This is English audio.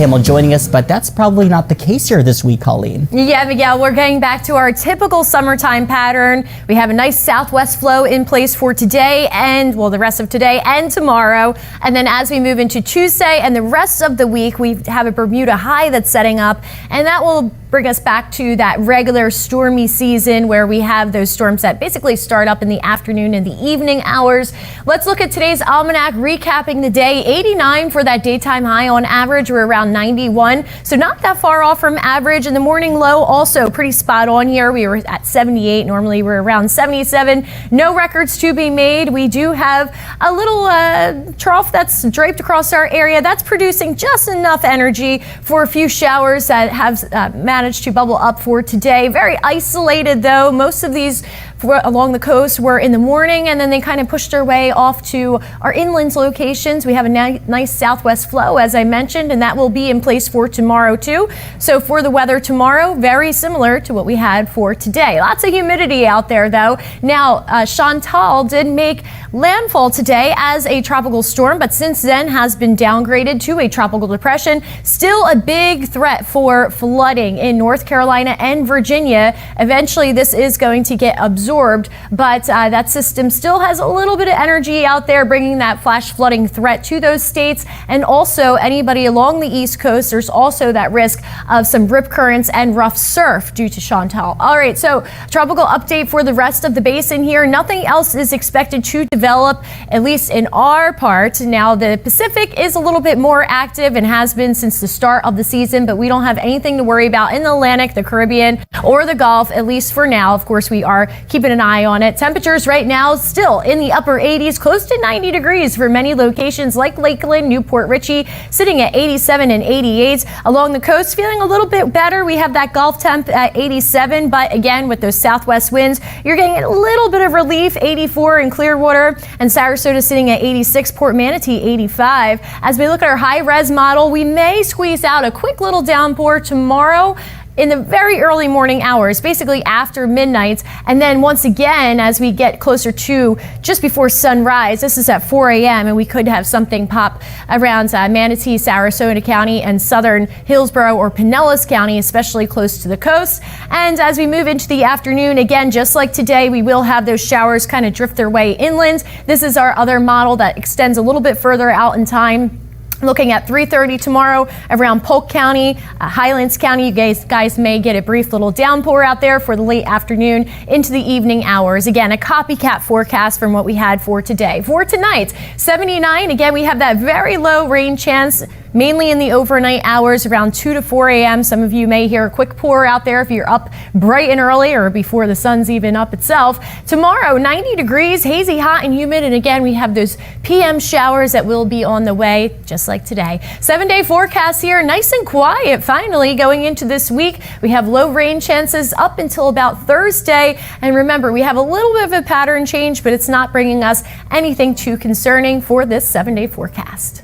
Campbell joining us, but that's probably not the case here this week, Colleen. Yeah, Miguel, we're getting back to our typical summertime pattern. We have a nice southwest flow in place for today and, well, the rest of today and tomorrow. And then as we move into Tuesday and the rest of the week, we have a Bermuda high that's setting up, and that will bring us back to that regular stormy season where we have those storms that basically start up in the afternoon and the evening hours. Let's look at today's almanac, recapping the day. 89 for that daytime high on average. We're around 91, so not that far off from average. And the morning low also pretty spot on here. We were at 78. Normally we're around 77. No records to be made. We do have a little trough that's draped across our area. That's producing just enough energy for a few showers that have managed to bubble up for today. Very isolated though. Most of these along the coast were in the morning, and then they kind of pushed their way off to our inland locations. We have a nice southwest flow, as I mentioned, and that will be in place for tomorrow too. So for the weather tomorrow, very similar to what we had for today. Lots of humidity out there though. Now, Chantal did make landfall today as a tropical storm, but since then has been downgraded to a tropical depression. Still a big threat for flooding in North Carolina and Virginia. Eventually this is going to get absorbed, but that system still has a little bit of energy out there, bringing that flash flooding threat to those states. And also anybody along the East Coast, there's also that risk of some rip currents and rough surf due to Chantal. All right, so tropical update for the rest of the basin here. Nothing else is expected to develop, at least in our part. Now, the Pacific is a little bit more active and has been since the start of the season, but we don't have anything to worry about in the Atlantic, the Caribbean, or the Gulf, at least for now. Of course, we are keeping an eye on it. Temperatures right now still in the upper 80s, close to 90 degrees for many locations like Lakeland, Newport Richey, sitting at 87 and 88. Along the coast, feeling a little bit better. We have that Gulf temp at 87, but again, with those southwest winds, you're getting a little bit of relief. 84 in Clearwater, and Sarasota sitting at 86, Port Manatee 85. As we look at our high-res model, we may squeeze out a quick little downpour tomorrow in the very early morning hours, basically after midnight. And then once again, as we get closer to just before sunrise, this is at 4 a.m. and we could have something pop around Manatee, Sarasota County, and southern Hillsborough or Pinellas County, especially close to the coast. And as we move into the afternoon, again, just like today, we will have those showers kind of drift their way inland. This is our other model that extends a little bit further out in time. Looking at 3:30 tomorrow around Polk County, Highlands County. You guys may get a brief little downpour out there for the late afternoon into the evening hours. Again, a copycat forecast from what we had for today. For tonight, 79. Again, we have that very low rain chance, mainly in the overnight hours around 2 to 4 a.m. Some of you may hear a quick pour out there if you're up bright and early or before the sun's even up itself. Tomorrow, 90 degrees, hazy, hot, and humid. And again, we have those PM showers that will be on the way, just like today. 7-day forecast here, nice and quiet finally going into this week. We have low rain chances up until about Thursday. And remember, we have a little bit of a pattern change, but it's not bringing us anything too concerning for this 7-day forecast.